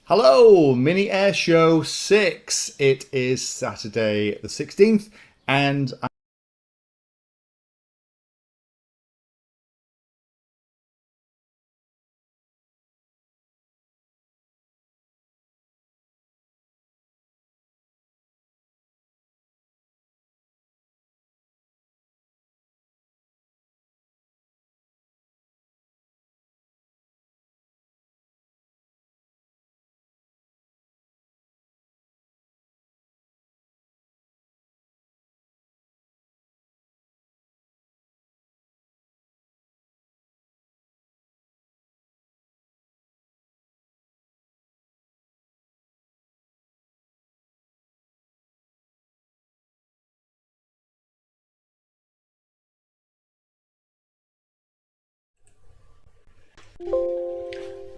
Hello, Mini Air Show 6. It is Saturday the 16th and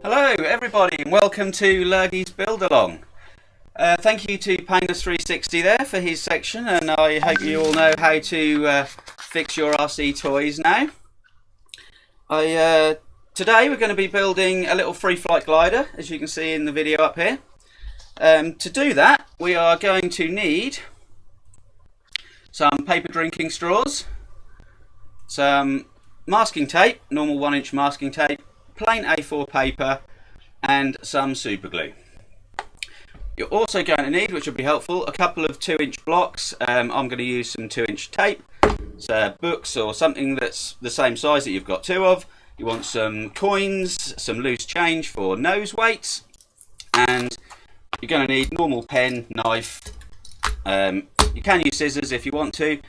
Hello everybody and welcome to Lurgys Build Along. Thank you to Pandas360 there for his section, and I hope you all know how to fix your RC toys now. Today we're going to be building a little free flight glider, as you can see in the video up here. To do that we are going to need some paper drinking straws, some masking tape, normal 1-inch masking tape, plain A4 paper and some super glue. You're also going to need, which will be helpful, a couple of 2-inch blocks. I'm going to use some 2-inch tape, so books or something that's the same size that you've got two of. You want some coins, some loose change for nose weights, and you're going to need normal pen, knife, you can use scissors if you want to,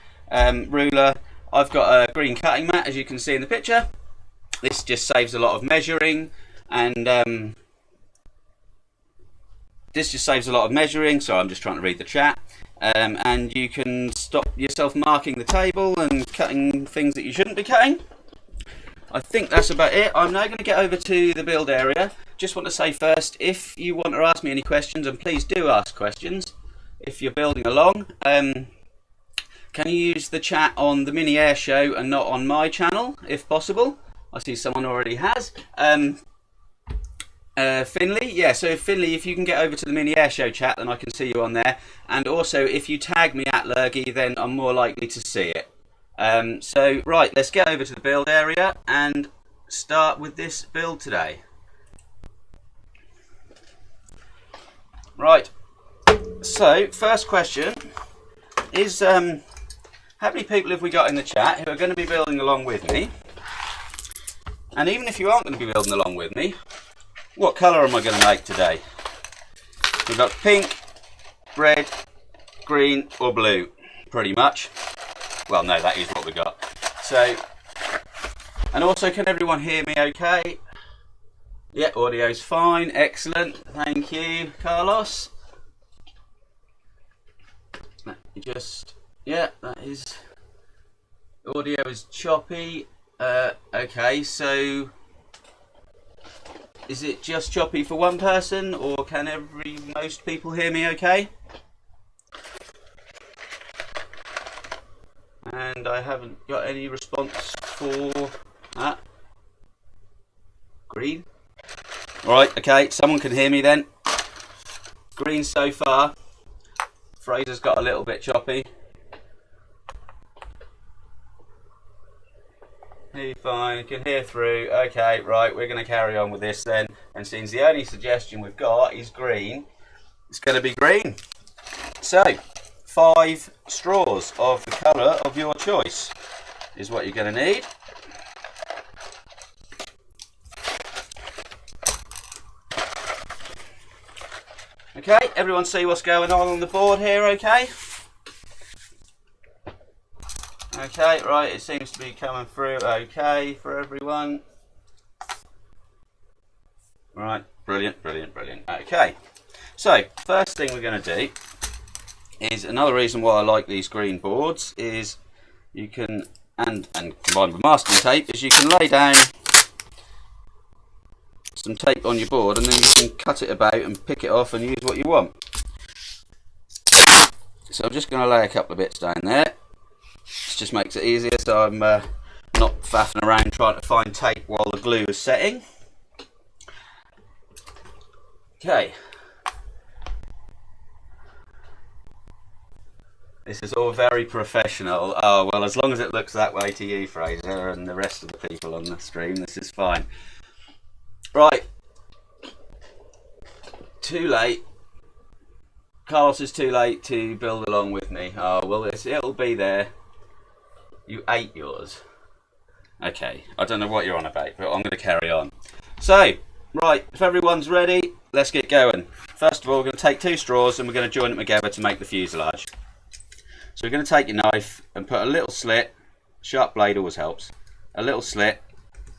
ruler. I've got a green cutting mat, as you can see in the picture. This just saves a lot of measuring, and so I'm just trying to read the chat. And you can stop yourself marking the table and cutting things that you shouldn't be cutting. I think that's about it. I'm now going to get over to the build area. Just want to say first, if you want to ask me any questions, and please do ask questions if you're building along, can you use the chat on the Mini Air Show and not on my channel, if possible? I see someone already has. Finley, yeah, so Finley, if you can get over to the Mini Air Show chat, then I can see you on there. And also, if you tag me at Lurgy, then I'm more likely to see it. So, right, let's get over to the build area and start with this build today. Right, so, first question is, how many people have we got in the chat who are going to be building along with me? And even if you aren't going to be building along with me, what colour am I going to make today? We've got pink, red, green or blue, pretty much. Well, no, that is what we got. So, and also, can everyone hear me okay? Yeah, audio's fine, excellent, thank you, Carlos. Let me just, yeah, that is, audio is choppy. Okay, so is it just choppy for one person, or can most people hear me okay? And I haven't got any response for that. Green? Alright, okay, someone can hear me then. Green so far. Fraser's got a little bit choppy. Fine, you can hear through. Okay, right, we're going to carry on with this then. And since the only suggestion we've got is green, it's going to be green. So, 5 straws of the colour of your choice is what you're going to need. Okay, everyone see what's going on the board here, okay? Okay, right, it seems to be coming through okay for everyone. Right, brilliant, brilliant, brilliant. Okay, so first thing we're going to do is, another reason why I like these green boards is you can, and combined with masking tape, is you can lay down some tape on your board and then you can cut it about and pick it off and use what you want. So I'm just going to lay a couple of bits down there. This just makes it easier, so I'm not faffing around trying to find tape while the glue is setting. Okay, This is all very professional. Oh, well, as long as it looks that way to you, Fraser, and the rest of the people on the stream, this is fine. Right. Too late. Carlos is too late to build along with me. Oh, well, it'll be there. You ate yours. Okay, I don't know what you're on about, but I'm going to carry on. So, right, if everyone's ready, let's get going. First of all, we're going to take 2 straws and we're going to join them together to make the fuselage. So we're going to take your knife and put a little slit, sharp blade always helps, a little slit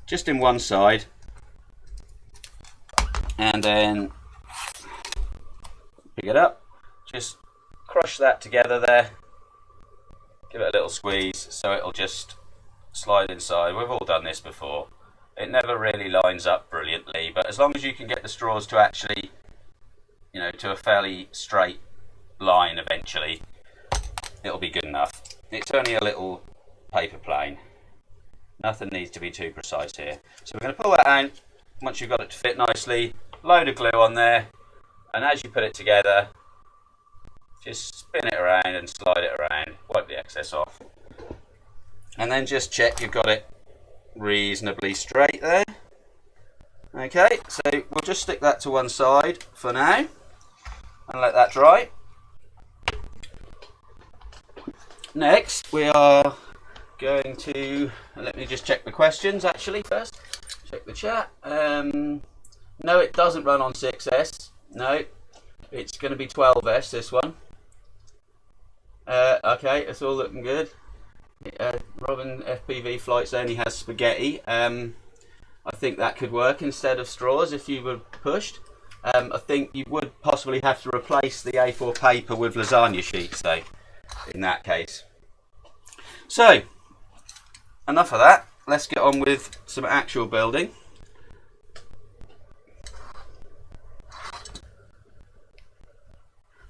just in one side, and then pick it up, just crush that together there, give it a little squeeze so it'll just slide inside. We've all done this before. It never really lines up brilliantly, but as long as you can get the straws to actually, you know, to a fairly straight line eventually, it'll be good enough. It's only a little paper plane. Nothing needs to be too precise here. So we're going to pull that out. Once you've got it to fit nicely, load of glue on there, and as you put it together, just spin it around and slide it around, wipe the excess off, and then just check you've got it reasonably straight there. Okay, so we'll just stick that to one side for now and let that dry. Next, we are going to, let me just check the questions actually first. Check the chat. No, it doesn't run on 6S. No, it's going to be 12S, this one. Okay, it's all looking good. Robin FPV Flights only has spaghetti. I think that could work instead of straws if you were pushed. I think you would possibly have to replace the A4 paper with lasagna sheets though, in that case. So, enough of that. Let's get on with some actual building.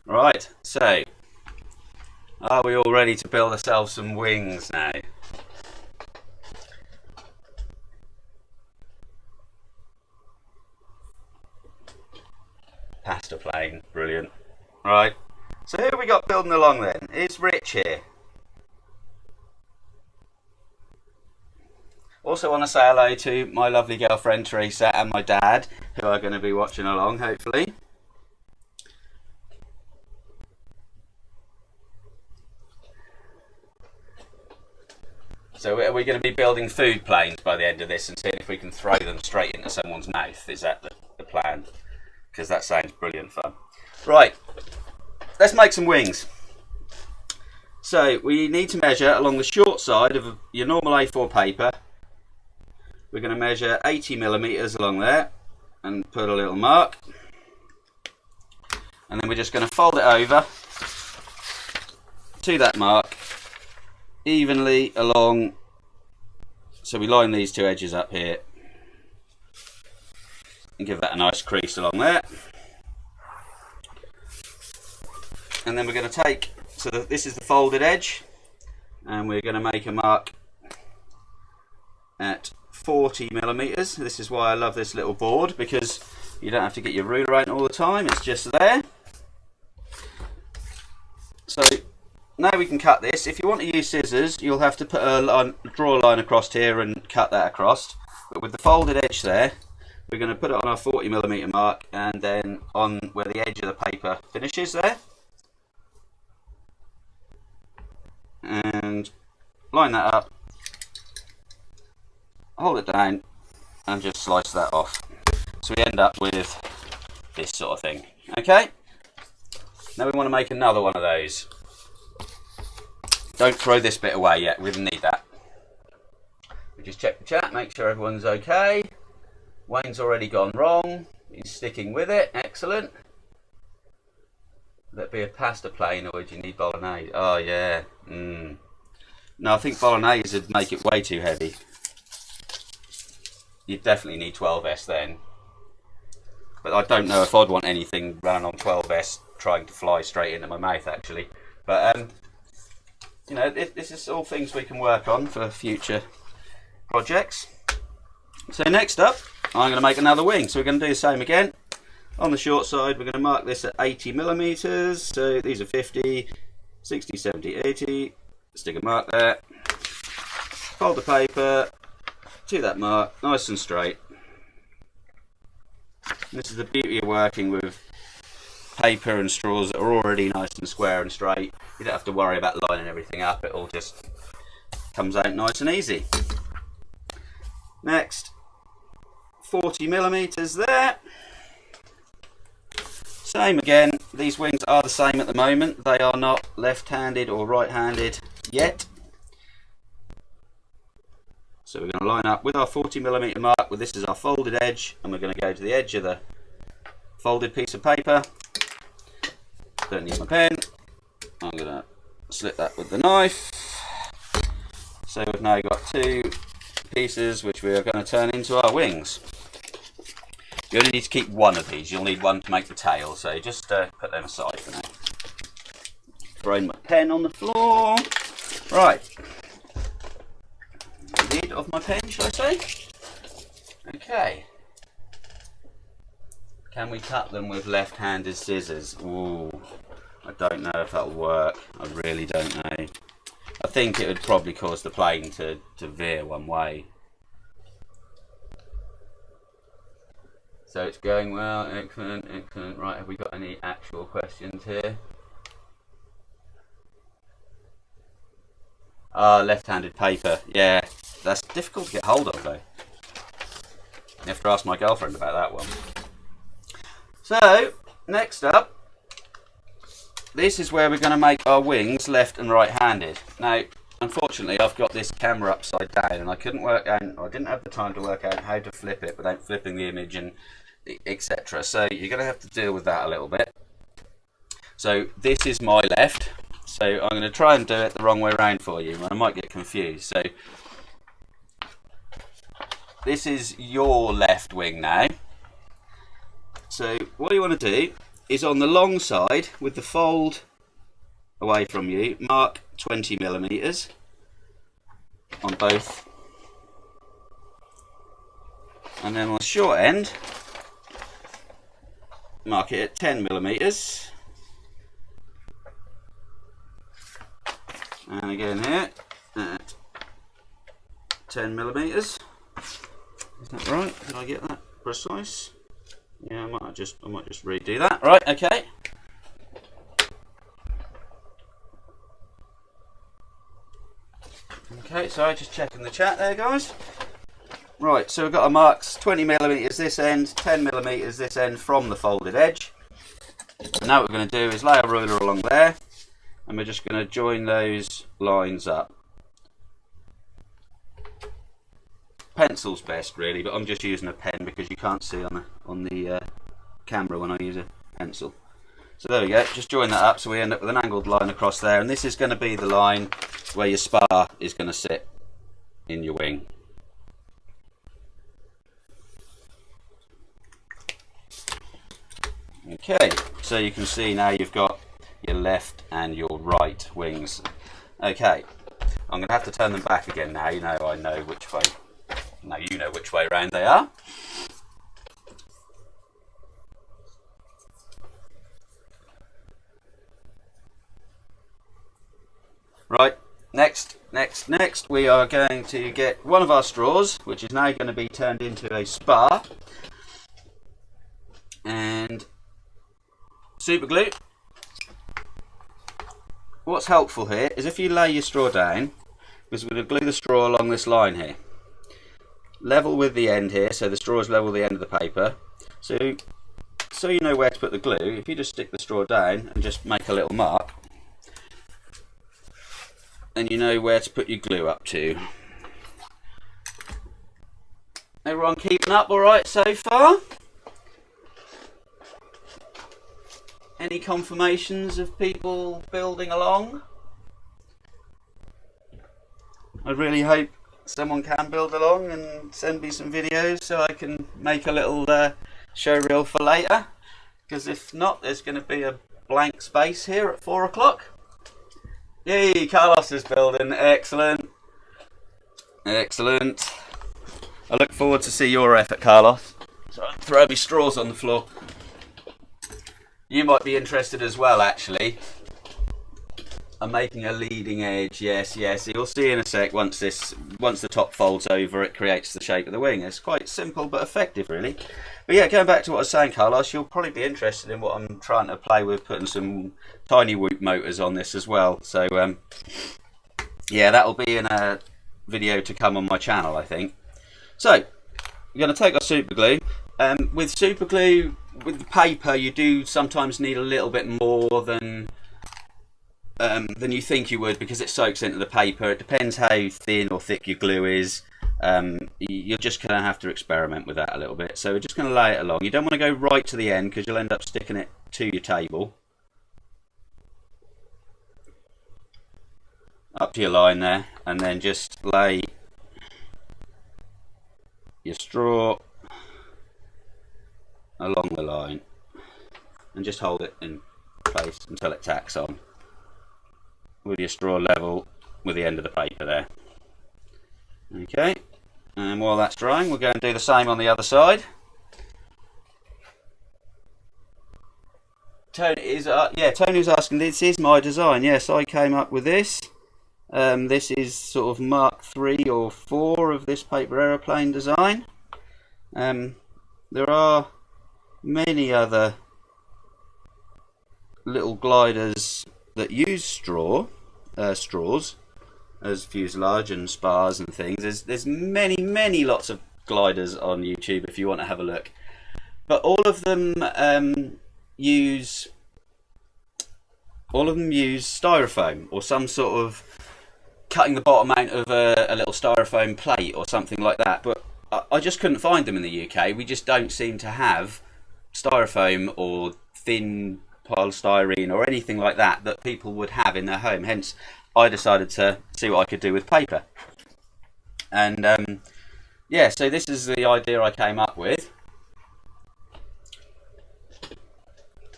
Right, so, are we all ready to build ourselves some wings now? Pasta plane, brilliant. Right, so who have we got building along then? Is Rich here? Also want to say hello to my lovely girlfriend Teresa and my dad, who are going to be watching along hopefully. So are we going to be building food planes by the end of this and seeing if we can throw them straight into someone's mouth? Is that the plan? Because that sounds brilliant fun. Right, let's make some wings. So we need to measure along the short side of your normal A4 paper. We're going to measure 80mm along there and put a little mark. And then we're just going to fold it over to that mark evenly along. So we line these 2 edges up here and give that a nice crease along there. And then we're going to take, so this is the folded edge, and we're going to make a mark at 40mm. This is why I love this little board, because you don't have to get your ruler out all the time, it's just there. So now we can cut this. If you want to use scissors, you'll have to put a line, draw a line across here and cut that across. But with the folded edge there, we're going to put it on our 40mm mark and then on where the edge of the paper finishes there. And line that up, hold it down and just slice that off. So we end up with this sort of thing. Okay, now we want to make another one of those. Don't throw this bit away yet, we didn't need that. We just check the chat, make sure everyone's okay. Wayne's already gone wrong, he's sticking with it, excellent. Would that be a pasta plane or would you need bolognese? Oh yeah, No, I think bolognese would make it way too heavy. You'd definitely need 12S then. But I don't know if I'd want anything running on 12S trying to fly straight into my mouth actually. But you know, this is all things we can work on for future projects. So next up, I'm going to make another wing. So we're going to do the same again. On the short side, we're going to mark this at 80mm. So these are 50, 60, 70, 80, stick a mark there, fold the paper to that mark, nice and straight. This is the beauty of working with paper and straws that are already nice and square and straight. You don't have to worry about lining everything up, it all just comes out nice and easy. Next, 40mm there. Same again, these wings are the same at the moment. They are not left-handed or right-handed yet. So we're going to line up with our 40mm mark, well, this is our folded edge, and we're going to go to the edge of the folded piece of paper. Don't need my pen. I'm going to slit that with the knife. So we've now got two pieces which we are going to turn into our wings. You only need to keep one of these. You'll need one to make the tail, so just put them aside for now. Throwing my pen on the floor. Right. Lid of my pen, shall I say? Okay. Can we cut them with left-handed scissors? Ooh, I don't know if that'll work. I really don't know. I think it would probably cause the plane to veer one way. So it's going well, excellent, excellent. Right, have we got any actual questions here? Left-handed paper. Yeah, that's difficult to get hold of though. You have to ask my girlfriend about that one. So, next up, this is where we're going to make our wings left and right-handed. Now, unfortunately, I've got this camera upside down and I couldn't work out, or I didn't have the time to work out how to flip it without flipping the image and etc. So you're going to have to deal with that a little bit. So this is my left. So I'm going to try and do it the wrong way around for you. I might get confused. So this is your left wing now. So what you want to do is on the long side with the fold away from you, mark 20mm on both. And then on the short end, mark it at 10mm. And again here at 10mm. Is that right? Did I get that precise? Yeah, I might just redo that. Right, okay. Okay, so just checking the chat there, guys. Right, so we've got our marks 20mm this end, 10mm this end from the folded edge. And now what we're going to do is lay our ruler along there, and we're just going to join those lines up. Pencil's best really, but I'm just using a pen because you can't see on the camera when I use a pencil. So there we go, just join that up so we end up with an angled line across there, and this is going to be the line where your spar is going to sit in your wing. Okay, so you can see now you've got your left and your right wings. Okay, I'm going to have to turn them back again now. You know, I know which way. Now you know which way around they are. Right, next we are going to get one of our straws, which is now going to be turned into a spar, and super glue. What's helpful here is if you lay your straw down, because we're going to glue the straw along this line here, level with the end here, so the straw is level with the end of the paper. So you know where to put the glue, if you just stick the straw down and just make a little mark, then you know where to put your glue up to. Everyone keeping up all right so far? Any confirmations of people building along? I really hope someone can build along and send me some videos so I can make a little show reel for later, because if not, there's going to be a blank space here at 4 o'clock. Yay, Carlos is building. Excellent. Excellent. I look forward to see your effort, Carlos. So I'll throw me straws on the floor. You might be interested as well, actually. I'm making a leading edge. Yes, yes. You'll see in a sec. Once the top folds over, it creates the shape of the wing. It's quite simple but effective, really. But yeah, going back to what I was saying, Carlos, you'll probably be interested in what I'm trying to play with, putting some tiny whoop motors on this as well. So yeah, that'll be in a video to come on my channel, I think. So we're going to take our super glue. With super glue, with the paper, you do sometimes need a little bit more than you think you would, because it soaks into the paper. It depends how thin or thick your glue is. You're just going to have to experiment with that a little bit. So we're just going to lay it along. You don't want to go right to the end because you'll end up sticking it to your table. Up to your line there, and then just lay your straw along the line and just hold it in place until it tacks on with your straw level with the end of the paper there. Okay, and while that's drying, we'll go and do the same on the other side. Tony's asking, this is my design. Yes, I came up with this. This is sort of Mark 3 or 4 of this paper aeroplane design. There are many other little gliders that use straws as fuselage and spars and things. There's many lots of gliders on YouTube if you want to have a look. But all of them use styrofoam or some sort of cutting the bottom out of a little styrofoam plate or something like that. But I just couldn't find them in the UK. We just don't seem to have styrofoam or thin polystyrene or anything like that that people would have in their home. Hence, I decided to see what I could do with paper. And yeah, so this is the idea I came up with.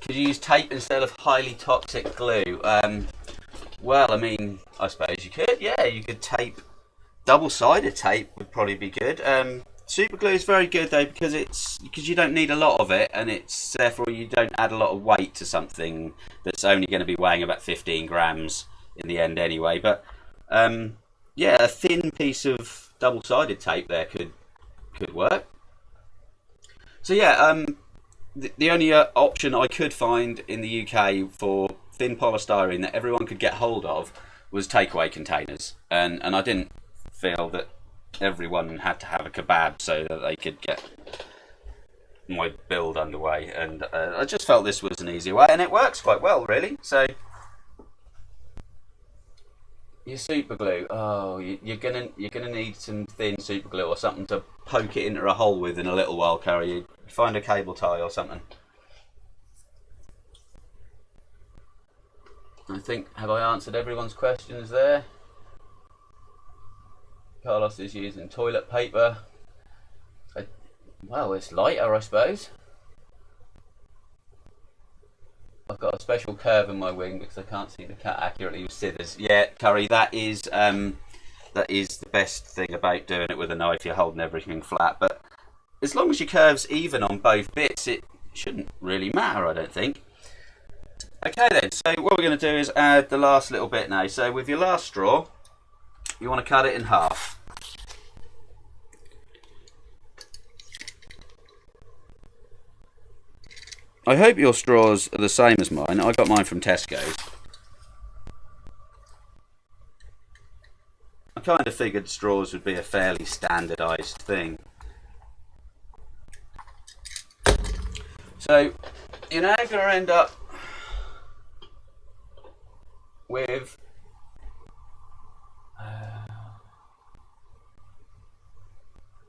Could you use tape instead of highly toxic glue? Well, I mean, I suppose you could. Yeah, you could tape. Double-sided tape would probably be good. Super glue is very good though, because you don't need a lot of it, and it's therefore you don't add a lot of weight to something that's only going to be weighing about 15 grams in the end anyway. But yeah, a thin piece of double-sided tape there could work. So yeah, the only option I could find in the UK for thin polystyrene that everyone could get hold of was takeaway containers, and I didn't feel that everyone had to have a kebab so that they could get my build underway, and I just felt this was an easy way, and it works quite well really. So your super glue, oh, you're gonna need some thin super glue or something to poke it into a hole with in a little while, Carrie. You find a cable tie or something. I think, have I answered everyone's questions there? Carlos is using toilet paper. Well, it's lighter, I suppose. I've got a special curve in my wing because I can't see the cut accurately with scissors. Yeah, Curry, that is the best thing about doing it with a knife. You're holding everything flat, but as long as your curve's even on both bits, it shouldn't really matter, I don't think. Okay then, so what we're going to do is add the last little bit now. So with your last straw, you want to cut it in half. I hope your straws are the same as mine. I got mine from Tesco's. I kind of figured straws would be a fairly standardised thing. So you're now going to end up with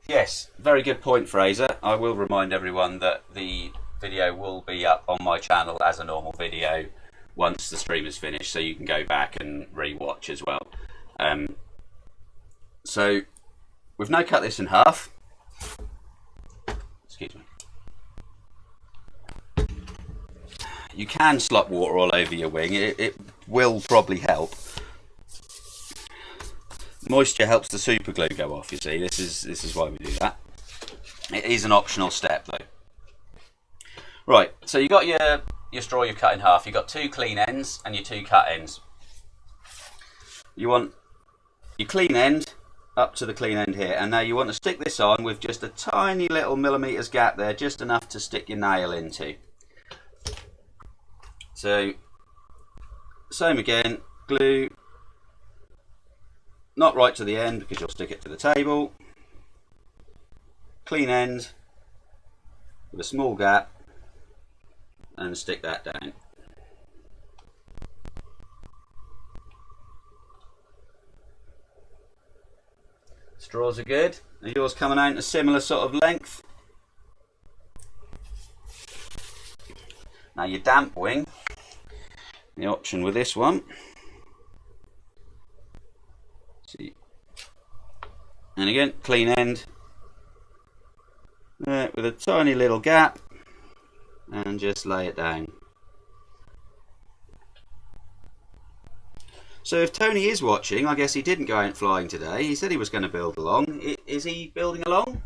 yes, very good point, Fraser. I will remind everyone that the video will be up on my channel as a normal video once the stream is finished, so you can go back and re-watch as well. So we've now cut this in half. Excuse me. You can slop water all over your wing. It will probably help. Moisture helps the super glue go off, you see. This is why we do that. It is an optional step though. Right, so you got your straw you've cut in half. You've got two clean ends and your two cut ends. you want your clean end up to the clean end here, and now you want to stick this on with just a tiny little millimeters gap there, just enough to stick your nail into. So same again, glue not right to the end because you'll stick it to the table, clean end with a small gap, and stick that down. Straws are good. Are yours coming out in a similar sort of length? Now your damp wing, the option with this one, see, and again clean end with a tiny little gap, and just lay it down. So if Tony is watching, I guess he didn't go out flying today. He said he was going to build along. Is he building along?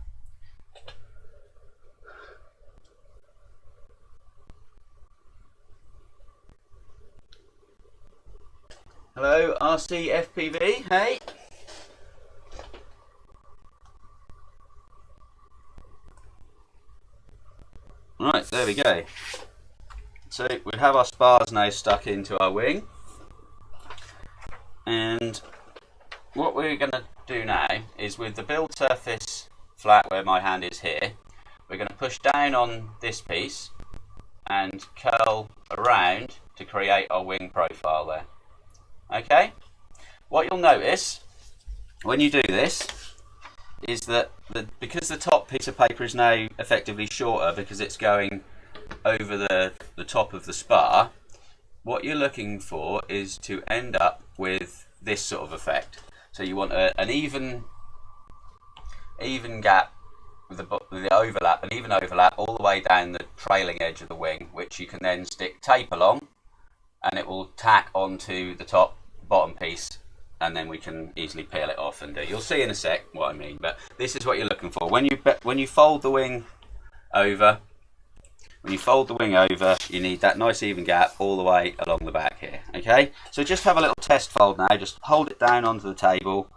Hello, RCFPV, hey? Right, there we go. So we have our spars now stuck into our wing. And what we're going to do now is, with the build surface flat where my hand is here, we're going to push down on this piece and curl around to create our wing profile there. Okay? What you'll notice when you do this is that because the top piece of paper is now effectively shorter because it's going over the top of the spar, what you're looking for is to end up with this sort of effect. So you want an even gap with the overlap, an even overlap all the way down the trailing edge of the wing, which you can then stick tape along, and it will tack onto the bottom piece, and then we can easily peel it off and do. You'll see in a sec what I mean, but this is what you're looking for. When you fold the wing over, you need that nice even gap all the way along the back here. Okay, so just have a little test fold now. Just hold it down onto the table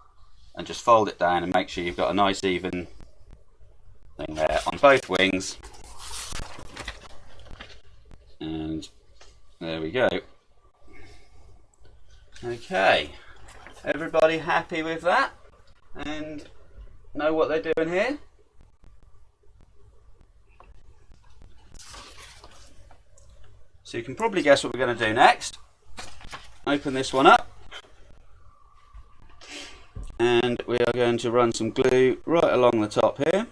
and just fold it down, and make sure you've got a nice even thing there on both wings. And there we go. Okay, everybody happy with that and know what they're doing here? So you can probably guess what we're going to do next. Open this one up, and we are going to run some glue right along the top here.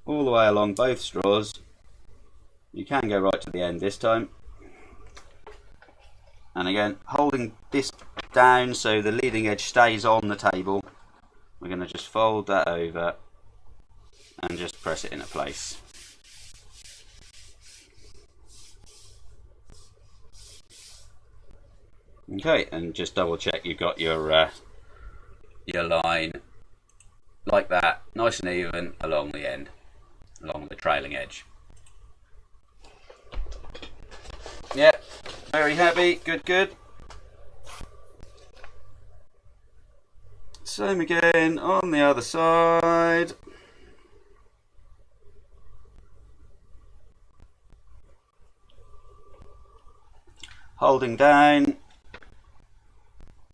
All the way along both straws. You can go right to the end this time. And again, holding this down so the leading edge stays on the table, we're going to just fold that over and just press it into place. Okay, and just double check you've got your line like that, nice and even along the end, along the trailing edge. Yeah, very happy, good. Same again on the other side. Holding down,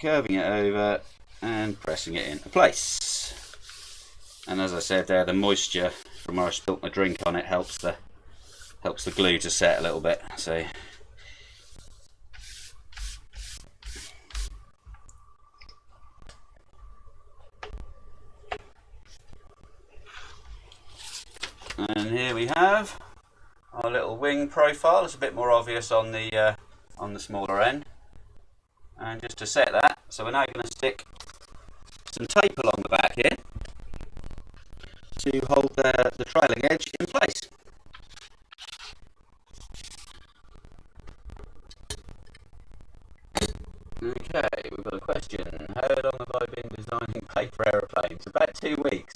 curving it over and pressing it into place. And as I said there, the moisture from where I spilt my drink on it helps the glue to set a little bit. So and here we have our little wing profile. It's a bit more obvious on the smaller end. And just to set that, so we're now going to stick some tape along the back here to hold the trailing edge in place. Okay, we've got a question. How long have I been designing paper aeroplanes? About 2 weeks.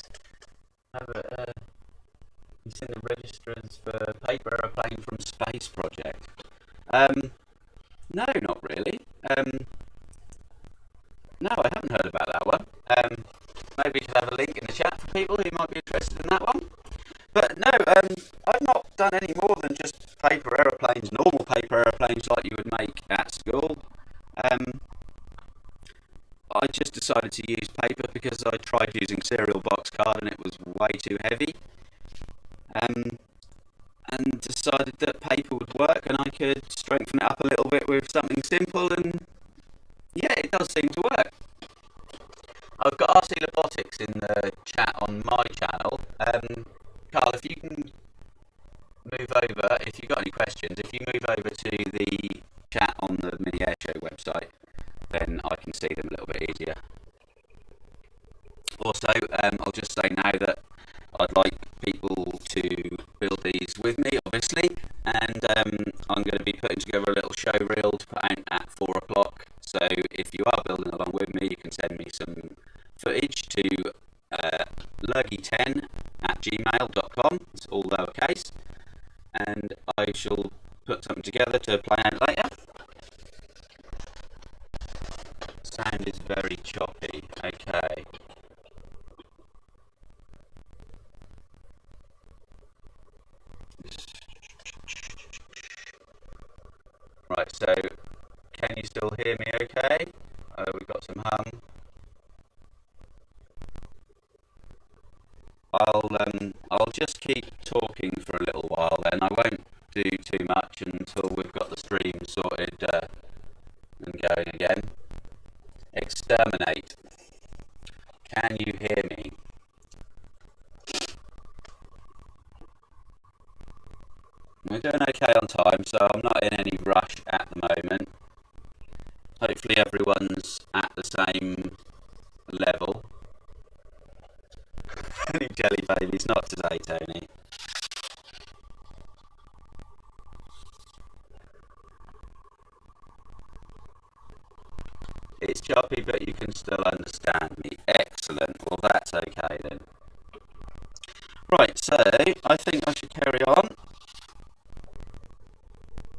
You seen the registrants for paper aeroplane from space project? No, I haven't heard about that one. Maybe we could have a link in the chat for people who might be interested in that one. But no, I've not done any more than just paper aeroplanes, normal paper aeroplanes like you would make at school. I just decided to use paper because I tried using cereal box card and it was way too heavy. And decided that paper would work and I could strengthen it up a little bit with something simple, and yeah, it does seem to work. I've got RC Robotics in the chat on my channel. Carl, if you can move over, if you've got any questions, if you move over to the chat on the Mini Airshow website, then I can see them a little bit easier. Also, I'll just say now that I'd like people to build these with me, obviously, and I'm going to be putting together a little show reel to put out at 4 o'clock. So if you are building along with me, you can send me some footage to lurgy10@gmail.com. It's all lowercase, and I shall put something together to play out later. Sound is very choppy. Okay. Right, so can you still hear me okay? We've got some hum. I'll just keep talking for a little while then. I won't do too much until we've got the stream sorted and going again. Exterminate. Can you hear me? We're doing okay on time, so I'm not in any rush at the moment. Hopefully everyone's at the same level. Any jelly babies? Not today, Tony. It's choppy, but you can still understand me. Excellent. Well, that's okay then. Right, so I think I should carry on.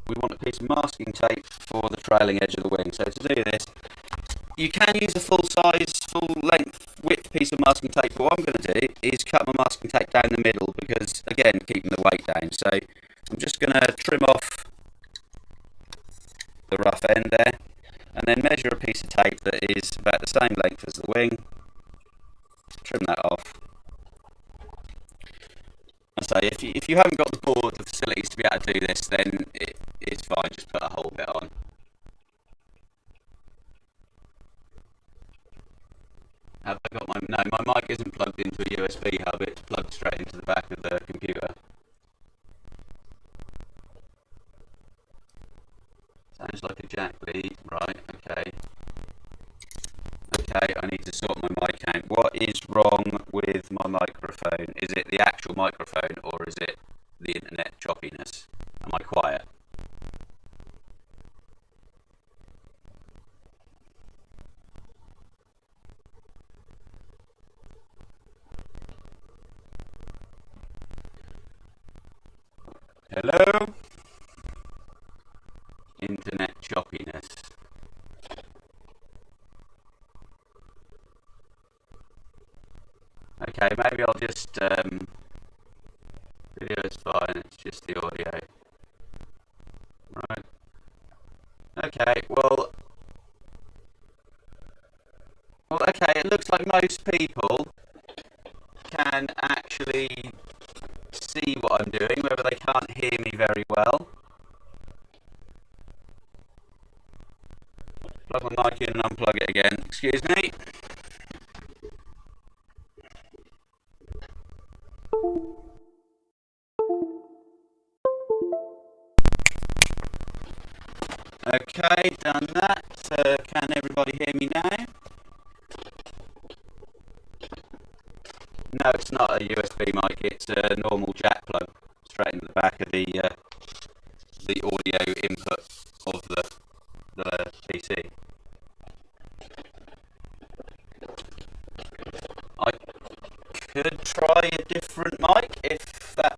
We want a piece of masking tape for the trailing edge of the wing. So to do this, you can use a full-size, full-length, width piece of masking tape, but what I'm going to do is cut my masking tape down the middle because, again, keeping the weight down. So I'm just going to trim off the rough end there, and then measure a piece of tape that is about the same length as the wing. Trim that off. I say, if you haven't got the board, the facilities to be able to do this, then it's fine, just put a whole bit on. Have I got no, my mic isn't plugged into a USB hub, it's plugged straight into the back of the computer. Sounds like a jack lead, right, okay. Okay, I need to sort my mic out. What is wrong with my microphone? Is it the actual microphone or is it the internet choppiness? Am I quiet? Hello? Internet choppiness. Okay, maybe I'll just, video is fine, it's just the audio. Right. Okay, well, okay, it looks like most people can actually see what I'm doing, whether they can't hear me very well. Plug my mic in and unplug it again. Excuse me. Okay, done that. Can everybody hear me now? No, it's not a USB mic, it's a normal jack plug straight into the back of the audio input of the PC. I could try a different mic if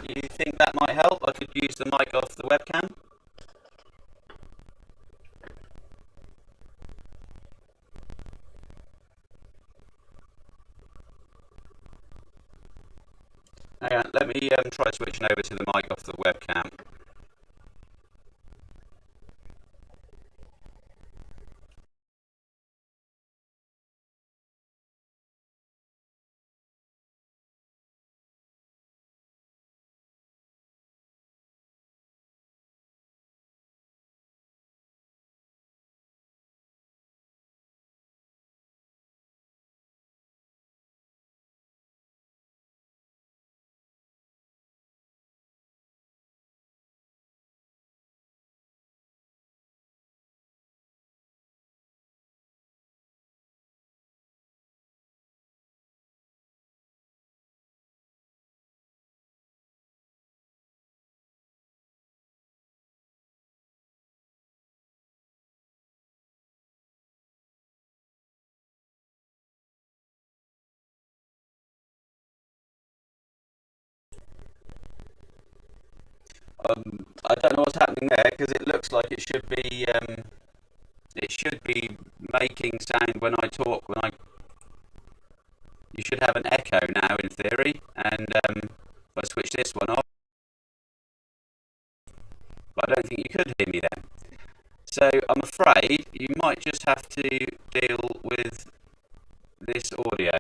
you think that might help. I could use the mic off the webcam. Hang on, let me try switching over to the mic off the webcam. I don't know what's happening there because it looks like it should be making sound when I talk. You should have an echo now in theory, and if I switch this one off, but I don't think you could hear me then. So I'm afraid you might just have to deal with this audio.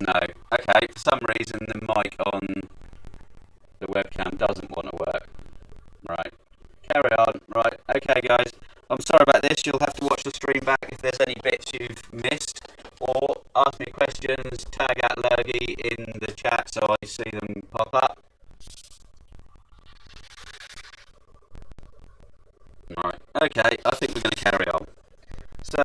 No. Okay, for some reason the mic on the webcam doesn't want to work. Right. Carry on. Right. Okay, guys. I'm sorry about this. You'll have to watch the stream back if there's any bits you've missed, or ask me questions, tag at Lurgy in the chat so I see them pop up. Right. Okay, I think we're going to carry on. So,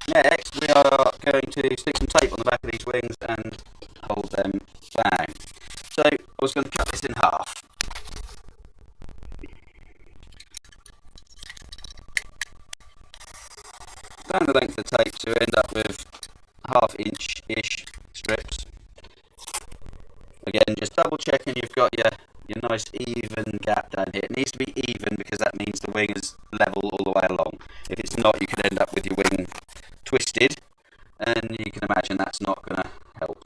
next we are going to stick some tape on the back of these wings and hold them down. So, I was going to cut this in half. Down the length of the tape to end up with 1/2 inch-ish strips. Again, just double checking you've got your nice even gap down here. It needs to be even because that means the wing is level all the way along. If it's not, you could end up with your wing twisted, and you can imagine that's not going to help.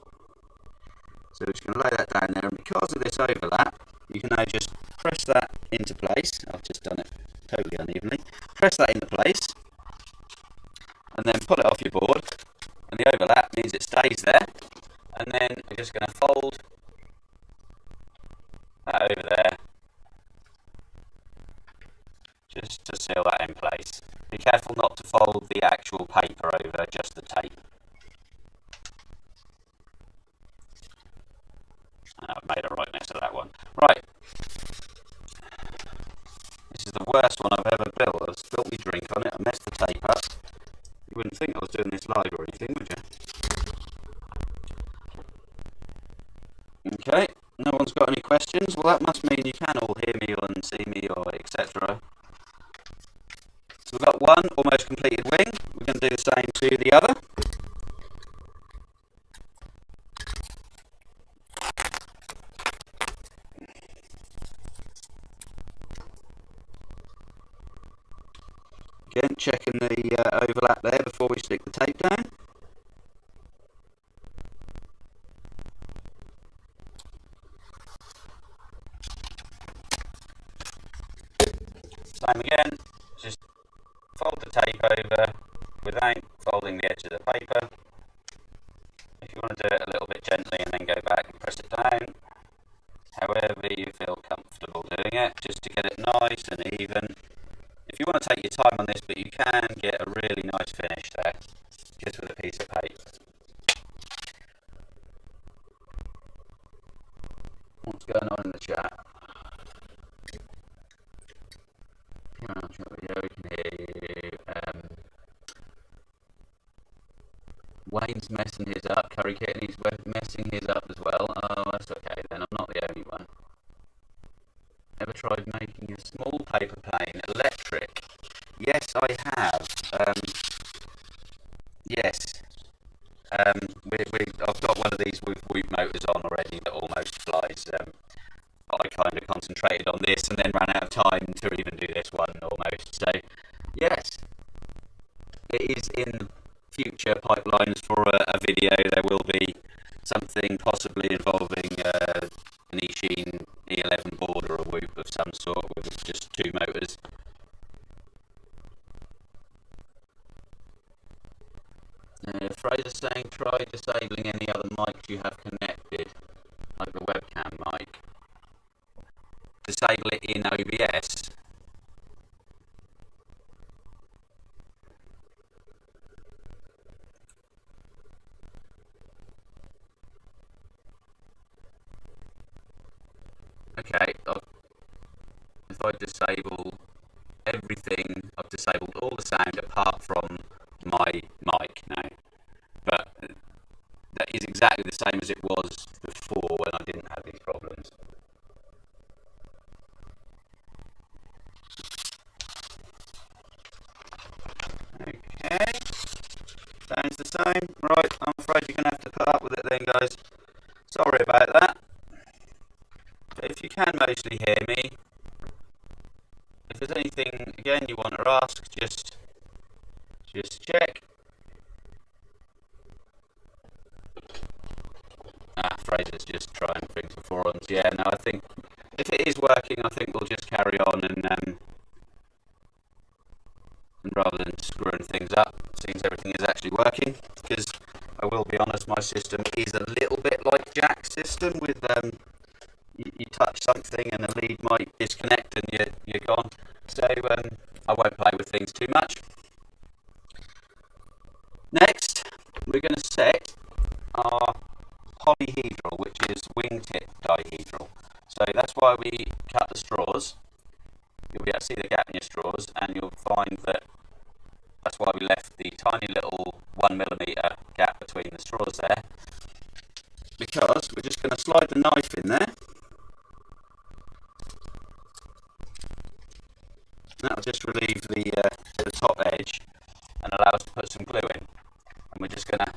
So we're just going to lay that down there, and because of this overlap, you can now just press that into place. I've just done it totally unevenly. Press that into place, and then pull it off your board, and the overlap means it stays there, and then we're just going to fold that over there just to seal that in place. Be careful not to fold the actual paper over, just the tape. I've made a right mess of that one. Right. This is the worst one I've ever built. I've spilt my drink on it, I messed the tape up. You wouldn't think I was doing this live or anything, would you? Okay, no one's got any questions. Well, that must mean you can all hear me and see me, or etc. So we've got one almost completed wing. We're going to do the same to the other. Again, checking the overlap there before we stick the tape down. Same again, just fold the tape over without folding the edge of the paper. If you want to do it a little bit gently and then go back and press it down, however you feel comfortable doing it, just to get it nice and even. If you want to take your time on this, but you can get a really nice finish there, just with a piece of paper. What's going on in the chat? Yeah, we can hear you. Wayne's messing his up. Curry Kitty's messing his up as well. Oh, that's okay then. I'm not the only one. Ever tried making a small paper plane electric? Yes, I have. Yes. I've got one of these with whoop motors on already that almost flies. I kind of concentrated on this and then ran out of time to even do this one almost. So, yes, it is in future pipelines for a video. There will be something possibly involving an eSheen E11 board or a whoop of some sort with just 2 motors. Fraser's saying try disabling any other mics you have connected, like the webcam mic. Disable it in OBS. Okay, if I disable everything, I've disabled all the sound apart from my mic now. But that is exactly the same as it was before when I didn't have these problems. Okay, sounds the same. Right, I'm afraid you're going to have to put up with it then, guys. Sorry about that. But if you can mostly hear me, if there's anything again you want to ask, just check. Fraser's just trying things for forums. Yeah, no, I think if it is working, I think we'll just carry on and rather than screwing things up, since everything is actually working. Because I will be honest, my system is a little bit like Jack's system with you touch something and the lead might disconnect and you're gone. So I won't play with things too much. Next, we're going to set our polyhedral, which is wingtip dihedral. So that's why we cut the straws. You'll be able to see the gap in your straws, and you'll find that that's why we left the tiny little 1mm gap between the straws there, because we're just going to slide the knife in there. That'll just relieve the top edge and allow us to put some glue in. And we're just going to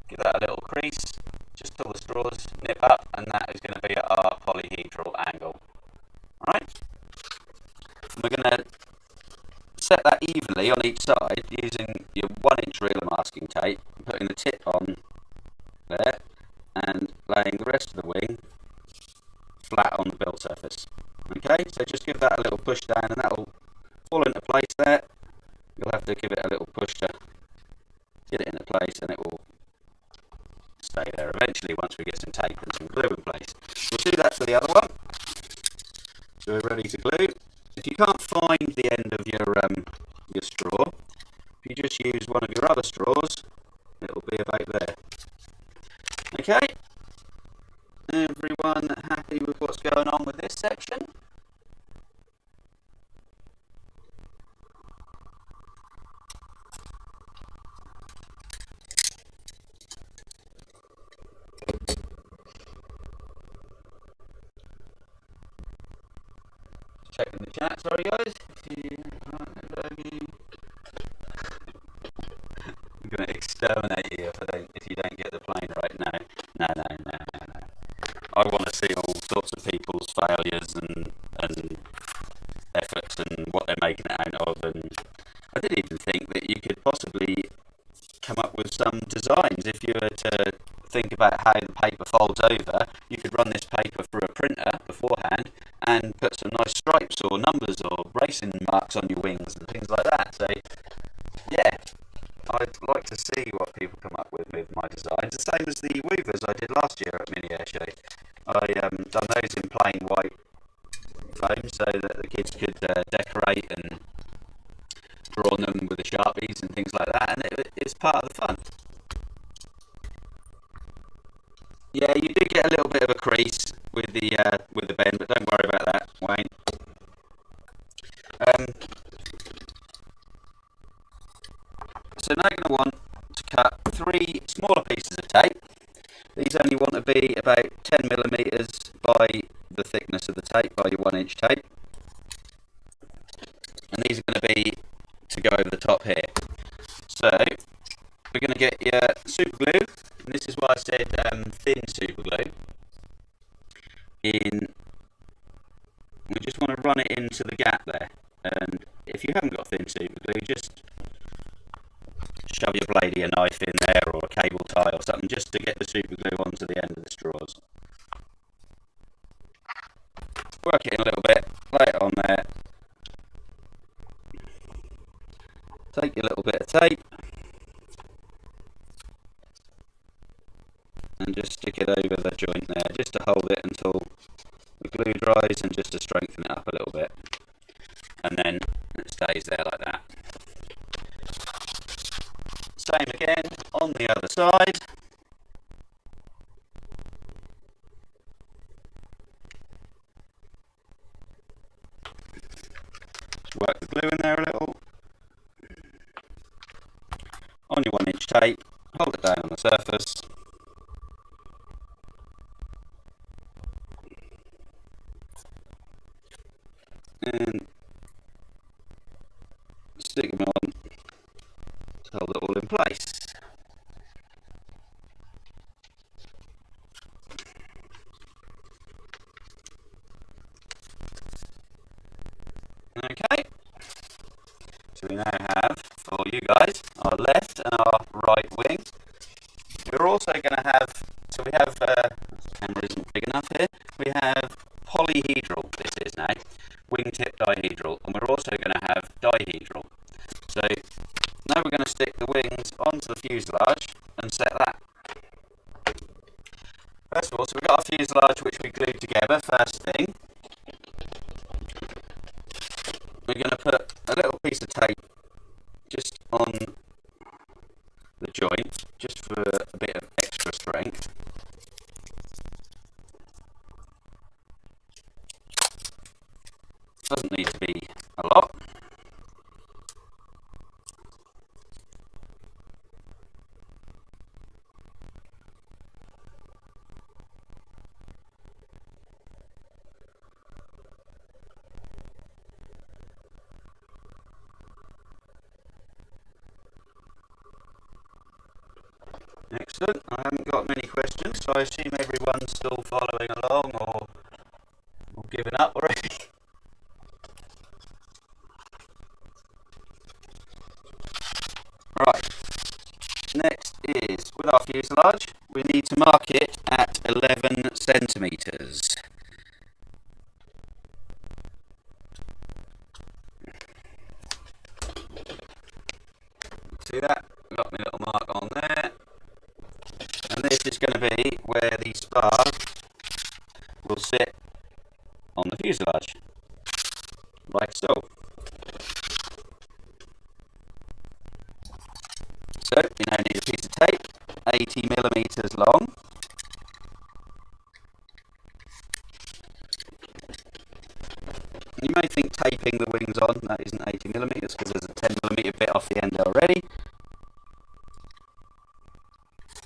give that a little crease, just till the straws nip up, and that is going to be at our polyhedral angle. Alright? We're going to set that evenly on each side using your 1-inch reeler masking tape, putting the tip on there and laying the rest of the wing flat on the build surface. Okay, so just give that a little push down and that will fall into place there. You'll have to give it a little push to get it into place, and it will stay there eventually once we get some tape and some glue in place. We'll do that for the other one. So we're ready to glue. If you can't find the end of your straw, if you just use one of your other straws, it will be about there. Okay, everyone happy with what's going on with this section? Checking the chat, sorry guys. I'm going to exterminate you if you don't get the plane right now. No. I want to see all sorts of people's failures and efforts and what they're making it out of. And I didn't even think that you could possibly come up with some designs. If you were to think about how the paper folds over, you could run this paper through a printer beforehand and put some nice stripes or numbers or racing marks on your wings and things like that. So yeah, I'd like to see what people come up with my designs. The same as the weavers I did last year at Mini Air Show. I done those in plain white foam so that the kids could decorate and draw on them with the Sharpies and things like that, and it's part of the fun. Yeah, you do get a little bit of a crease with the bend, but don't worry about that, Wayne. So now you're going to want to cut 3 smaller pieces of tape. These only want to be about 10mm by the thickness of the tape, by your 1-inch tape. And these are going to be to go over the top here. So we're going to get your super glue, and this is why I said thin super glue. We just want to run it into the gap there, and if you haven't got thin super glue, just shove your blade of your knife in there, or a cable tie or something, just to get the super glue onto the end of the straws. Work it in a little bit, lay it on there. Take your little bit of tape and just stick it over the joint there, just to hold it until the glue dries and just to strengthen it up a little bit. And then it stays there like that. Same again on the other side. Just work the glue in there a little. On your 1-inch tape, hold it down on the surface. And stick them on to hold it all in place. Okay, so we now have, for you guys, our left and our right wing. We're also going to have, so we have, the camera isn't big enough here, we have polyhedral, this is now, wingtip dihedral, and we're also going to have dihedral. So now we're going to stick the wings onto the fuselage and set that. First of all, so we've got our fuselage which we glued together, first thing. We're going to put a little piece of tape just on the joint, just for a bit of extra strength. Doesn't need to be a lot. Excellent. I haven't got many questions, so I assume everyone's still following along or given up already. Right. Next is, with our fuselage, we need to mark it at 11 centimetres. See that? I've got my little mark on there. And this is going to be where the spars will sit on the fuselage, like so. So you now need a piece of tape, 80mm long. You may think taping the wings on, that isn't 80mm because there's a 10mm bit off the end already.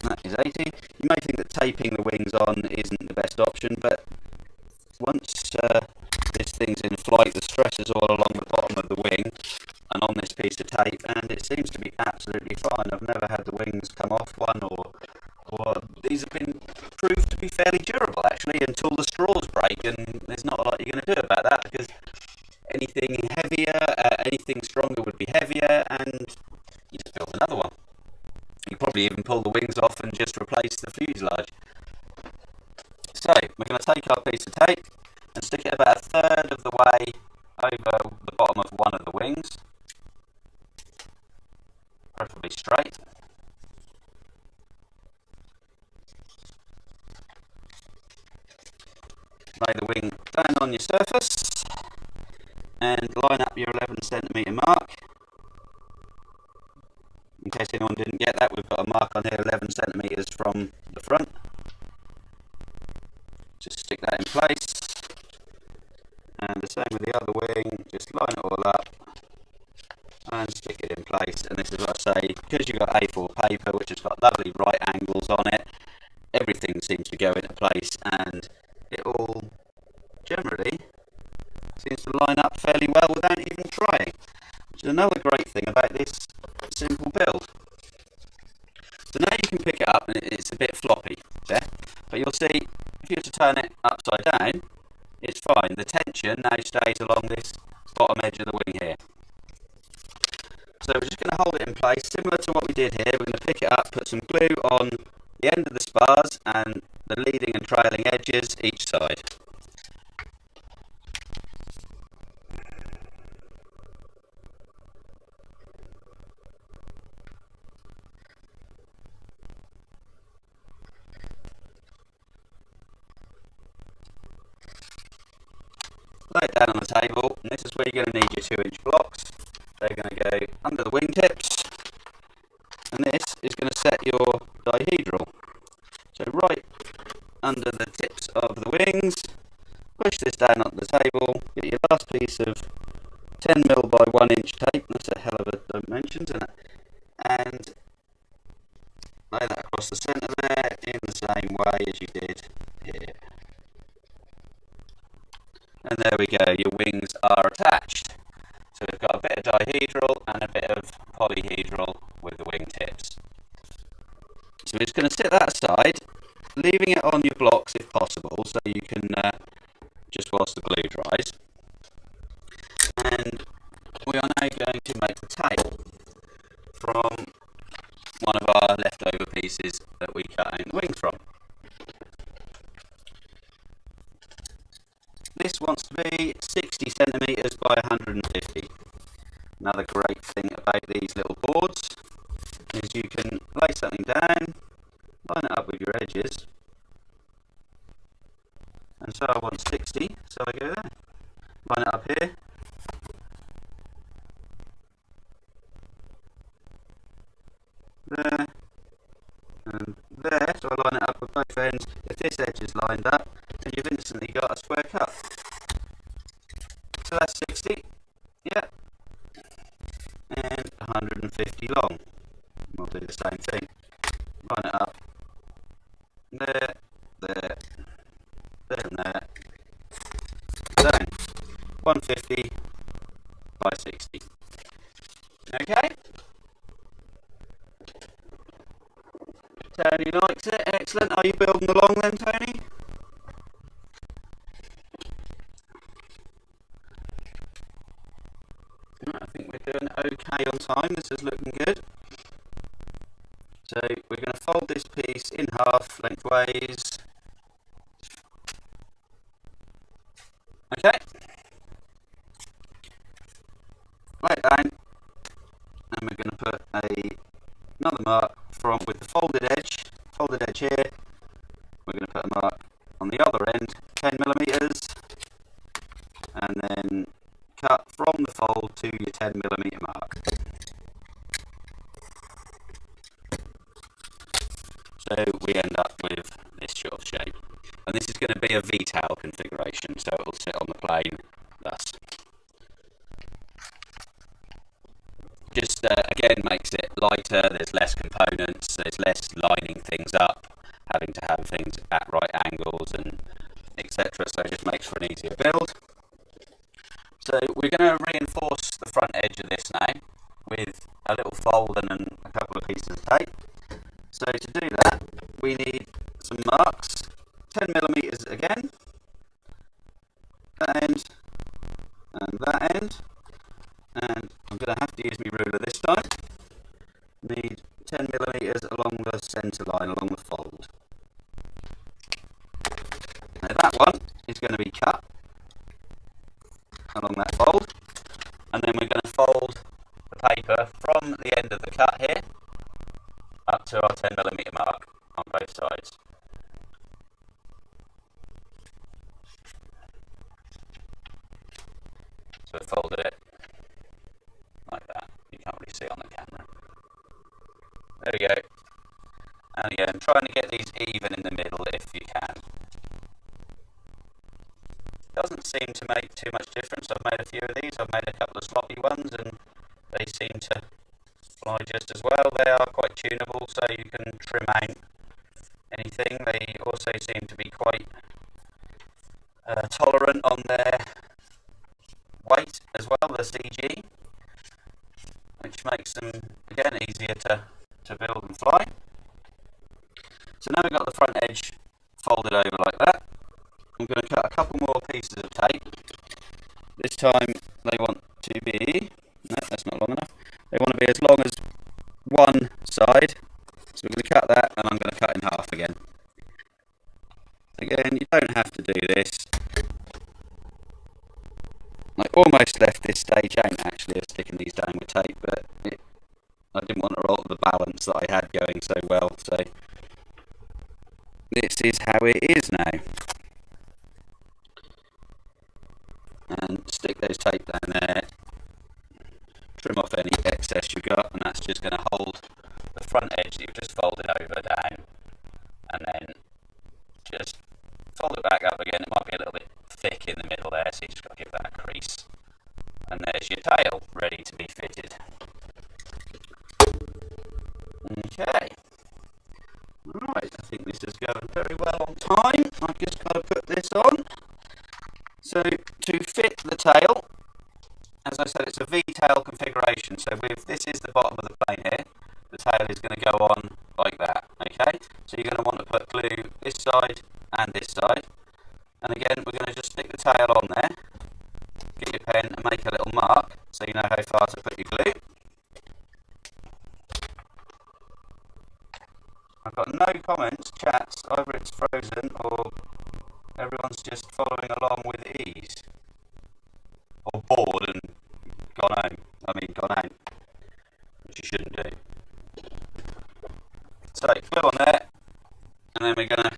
That is 80. You may think that taping the wings on isn't the best option, but once this thing's in flight, the stress is all along the bottom of the wing and on this piece of tape, and it seems to be absolutely fine. I've never had the wings come off one, or these have been proved to be fairly durable actually, until the straws break, and there's not a lot you're going to do about that, because anything heavier, anything stronger would be heavier, and you just build another one. You probably even pull the wings off and just replace the fuselage. So we're going to take our piece of tape and stick it about a third of the way over the bottom of one of the wings, preferably straight. Lay the wing down on your surface and line up your 11cm mark. In case anyone didn't get that, we've got a mark on here 11cm from the front. Just stick that in place. And the same with the other wing, just line it all up and stick it in place. And this is what I say, because you've got A4 paper which has got lovely right angles on it, everything seems to go into place and it all generally seems to line up fairly well without even trying, which is another great thing about this simple build. So now you can pick it up and it's a bit floppy there, but you'll see if you were to turn it upside down, it's fine. The tension now stays along this bottom edge of the wing here. So we're just going to hold it in place, similar to what we did here. We're going to pick it up, put some glue on the end of the spars and the leading and trailing edges each side. Lay it down on the table, and this is where you're going to need your 2-inch blocks. They're going to go under the wingtips, and this is going to set your dihedral. So right under the tips of the wings, push this down onto the table, get your last piece of 10mm by 1-inch tape, that's a hell of a dimensions, isn't it? And lay that across the centre there in the same way as you did here. And there we go, your wings are attached. So we've got a bit of dihedral and a bit of polyhedral with the wingtips. So we're just going to sit that aside, leaving it on your blocks if possible, so you can just whilst the glue dries. And we are now going to make the tail from one of our leftover pieces that we cut out the wings from. This wants to be 60cm by 150. Another great thing about these little boards is you can lay something down, line it up with your edges, and so I want 60, so I go there. Line it up here, there, and there, so I line it up with both ends. If this edge is lined up, then you've instantly got a square cut. So that's 60, yeah, and 150 long. We'll do the same thing. Line it up, there, there, there and there, down, 150 by 60. Okay? Tony likes it, excellent. Are you building along then, Tony? I think we're doing okay on time, this is looking good. So we're going to fold this piece in half lengthways. Okay. Lay it down, and we're going to put another mark from with the folded edge here. We're going to put a mark on the other end, 10mm, and then cut from the fold to your 10mm mark. So we end up with this sort of shape. And this is going to be a V-tail configuration, so it will sit on the plane thus. Just again makes it lighter, there's less components, there's less lining things up, having to have things at right angles and etc. So it just makes for an easier build. So we're going to reinforce the front edge of this now with a little fold and a couple of pieces of tape. So to do that, we need some marks, 10mm again, that end and that end, and I'm going to have to use my ruler this time. Need 10mm along the centre line, along the fold. Now that one is going to be cut along that fold, and then we're going to fold the paper from the end of the cut here up to our 10mm mark on both sides. So we folded it like that. You can't really see it on the camera. There we go. And again, trying to get these even in the middle if you can. Doesn't seem to make too much difference. I've made a few of these. I've made a couple of sloppy ones and they seem to fly just as well. They are quite tunable, so you can trim out anything. They also seem to be quite tolerant on their weight as well, the CG, which makes them again easier to build and fly. So now we've got the front edge folded over like that. I'm going to cut a couple more pieces of tape. This time they want to be, no, that's not long enough. They want to be as long as one side. So we're going to cut that, and I'm going to cut in half again. Again, you don't have to do this. I almost left this stage out actually of sticking these down with tape, but I didn't want to alter the balance that I had going so well, so this is how it is now. And stick those tape down there, trim off any excess you've got, and that's just going to hold the front edge that you've just folded over down, and then just fold it back up again. It might be a little bit thick in the middle there, so you just got to give that a crease. And there's your tail ready to be fitted. Okay. Right, I think this is going very well on time. I've just got to put this on. So to fit the tail, as I said, it's a V-tail configuration. So this is the bottom of the plane here. The tail is going to go on like that. Okay. So you're going to want to put glue this side and this side. And again, we're going to just stick the tail on there. Get your pen and make a little mark so you know how far to put your glue. I've got no comments, chats, either it's frozen or everyone's just following along with ease. Or bored and gone out, which you shouldn't do. So, glue on there, and then we're going to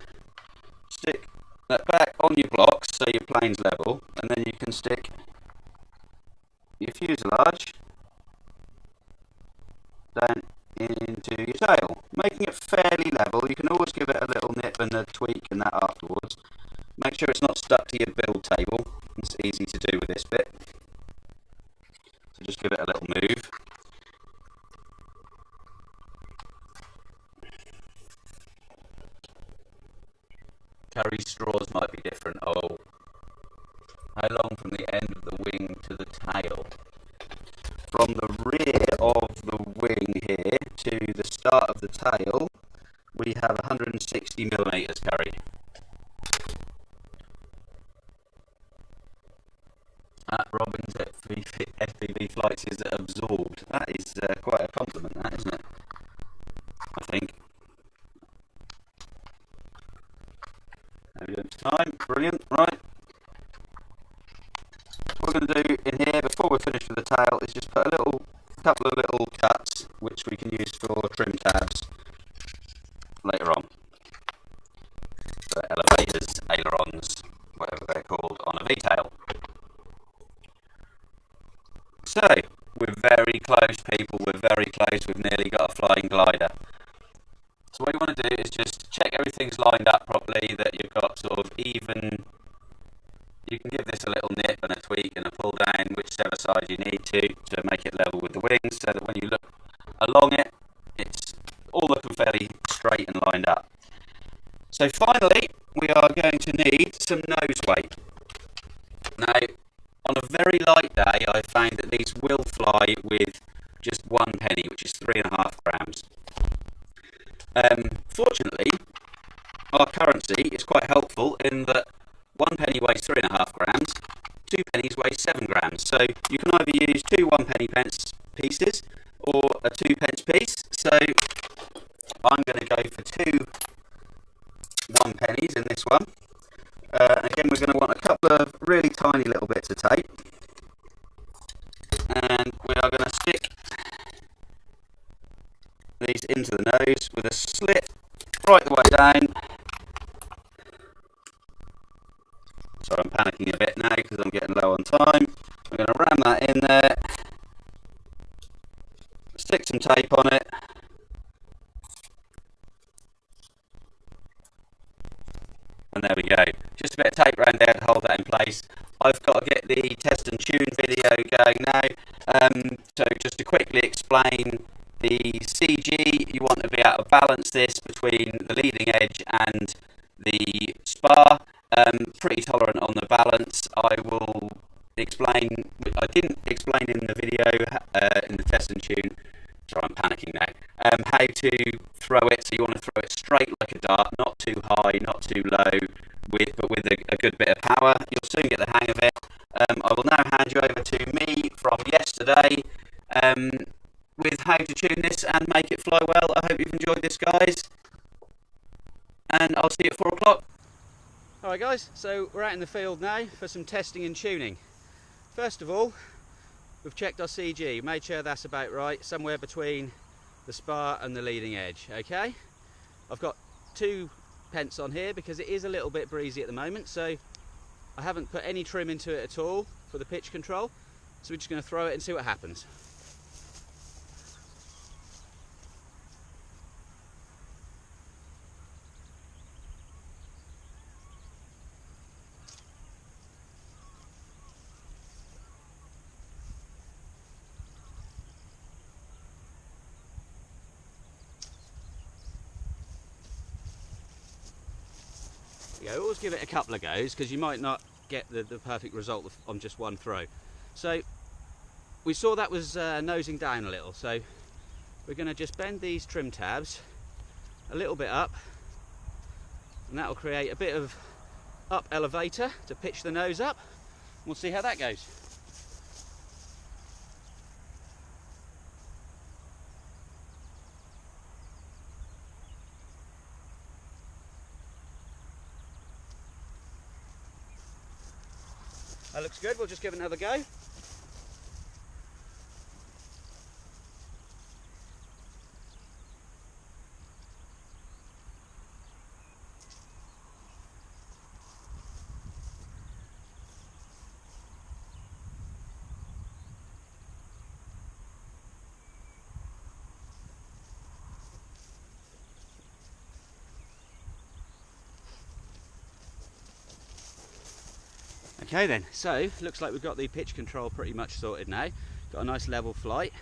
stick that back on your blocks so your plane's level, and then you can stick your fuselage down into your tail, making it fairly level. You can always give it a little nip and a tweak and that afterwards. Make sure it's not stuck to your build table. It's easy to do with this bit. So just give it a little move. Carrie's straws might be different. Oh, how long from the end of the wing to the tail? From the rear of the wing here to the start of the tail, we have 160 millimeters, Carrie. Robin's FPV flights is absorbed. That is quite a compliment, that, isn't it? I think. Evidence time, brilliant, right. What we're going to do in here before we're finished with the tail is just put a couple of little cuts which we can use for trim tabs later on. So elevators, ailerons, whatever they're called on a V-tail. So, we're very close, people, we're very close, we've nearly got a flying glider. So what you want to do is just check everything's lined up properly, that you've got sort of even. You can give this a little nip and a tweak and a pull down, whichever side you need to make it level with the wings, so that when you look along it, it's all looking fairly straight and lined up. So finally, we are going to need some nose weight. Now, on a very light day, I found that these will fly with just 1 penny, which is 3.5 grams. Fortunately, our currency is quite helpful in that 1 penny weighs 3.5 grams, 2 pennies weighs 7 grams. So you can either use 2 1-penny pence pieces or a 2 pence piece. So I'm going to go for 2 1 pennies in this one. Again, we're going to want a couple of really tiny little bits of tape, and we are going to stick these into the nose with a slit right the way down. Sorry, I'm panicking a bit now because I'm getting low on time. I'm going to ram that in there, stick some tape on it, and there we go. Just a bit of tape around there to hold that in place. I've got to get the test and tune video going now. So just to quickly explain the CG, you want to be able to balance this between the leading edge and the spar. Pretty tolerant on the balance. I will explain, I didn't explain in the video, in the test and tune, sorry I'm panicking now, how to throw it. So you want to throw it straight like a dart, not too high, not too low, but with a good bit of power. You'll soon get the hang of it. I will now hand you over to me from yesterday. with how to tune this and make it fly well. I hope you've enjoyed this, guys, and I'll see you at 4 o'clock. Alright guys, so we're out in the field now for some testing and tuning. First of all, we've checked our CG, made sure that's about right, somewhere between the spar and the leading edge, okay? I've got 2 pence on here because it is a little bit breezy at the moment, so I haven't put any trim into it at all for the pitch control, so we're just going to throw it and see what happens. Always give it a couple of goes because you might not get the perfect result on just one throw. So we saw that was nosing down a little, so we're going to just bend these trim tabs a little bit up, and that will create a bit of up elevator to pitch the nose up. We'll see how that goes. That looks good, we'll just give it another go. Okay then, so looks like we've got the pitch control pretty much sorted now. Got a nice level flight,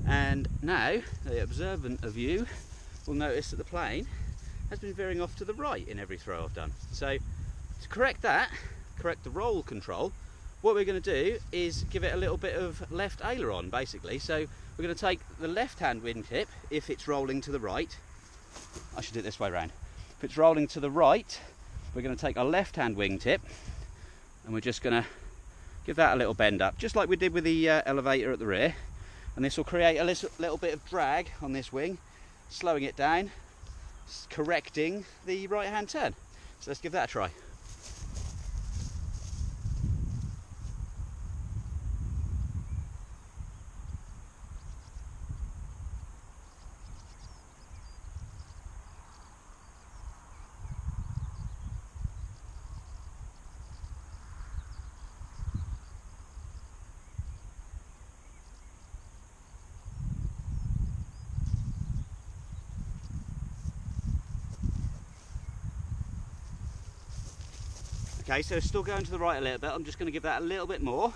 and now the observant of you will notice that the plane has been veering off to the right in every throw I've done. So to correct that, correct the roll control, what we're going to do is give it a little bit of left aileron basically. So we're going to take the left hand wingtip if it's rolling to the right. I should do it this way round. If it's rolling to the right, we're going to take our left hand wingtip and we're just going to give that a little bend up, just like we did with the elevator at the rear, and this will create a little bit of drag on this wing, slowing it down, correcting the right hand turn. So let's give that a try. Okay, so still going to the right a little bit. I'm just going to give that a little bit more.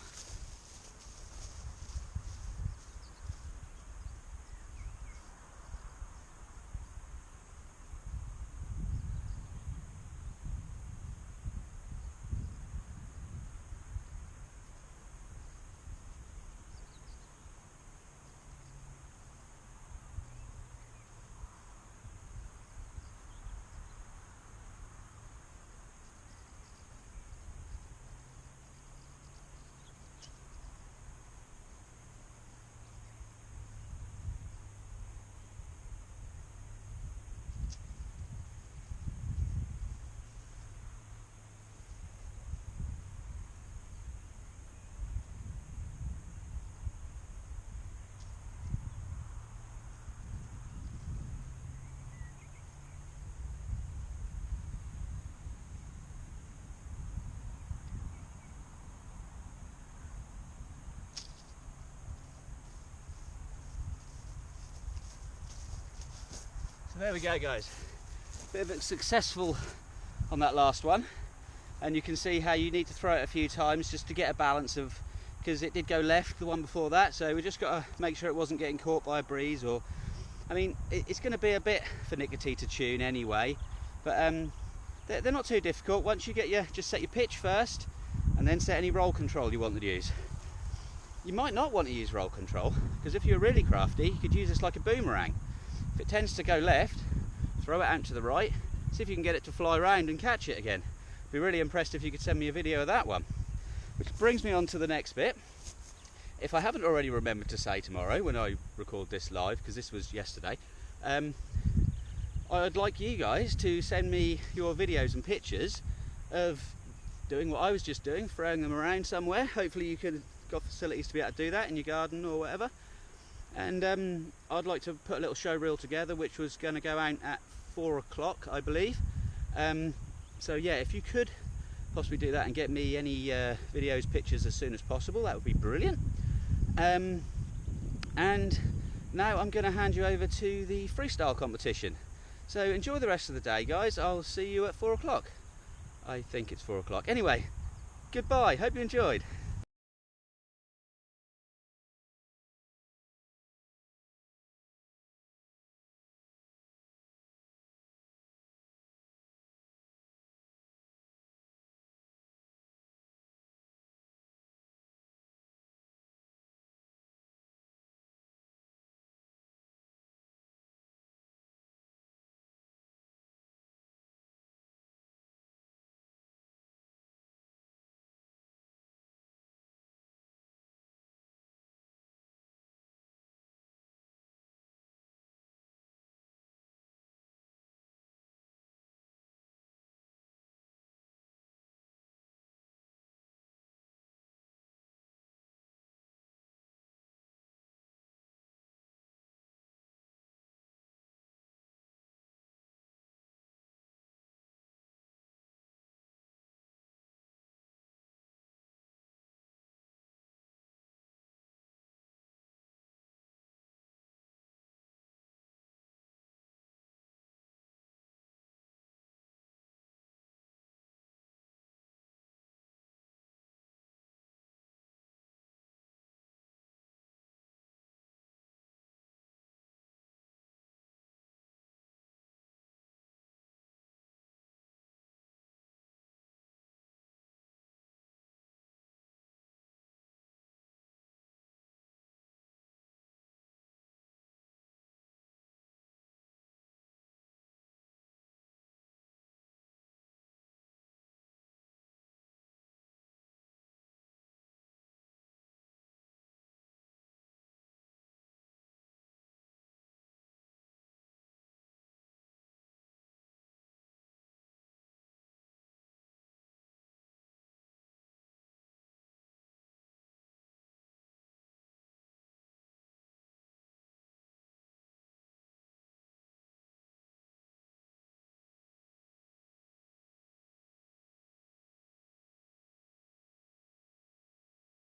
So there we go guys, bit of a successful on that last one, and you can see how you need to throw it a few times just to get a balance of, because it did go left the one before that, so we just got to make sure it wasn't getting caught by a breeze, or I mean it's going to be a bit finicky to tune anyway, but they're not too difficult. Once you get just set your pitch first and then set any roll control you want to use. You might not want to use roll control, because if you're really crafty you could use this like a boomerang. If it tends to go left, throw it out to the right, see if you can get it to fly around and catch it again. Be really impressed if you could send me a video of that one. Which brings me on to the next bit. if I haven't already remembered to say tomorrow when I record this live, because this was yesterday, I'd like you guys to send me your videos and pictures of doing what I was just doing, throwing them around somewhere. Hopefully you could got facilities to be able to do that in your garden or whatever. And I'd like to put a little show reel together, which was going to go out at 4 o'clock, I believe. So yeah, if you could possibly do that and get me any videos, pictures as soon as possible, that would be brilliant. And now I'm going to hand you over to the freestyle competition. So enjoy the rest of the day, guys. I'll see you at 4 o'clock. I think it's 4 o'clock. Anyway, goodbye. Hope you enjoyed.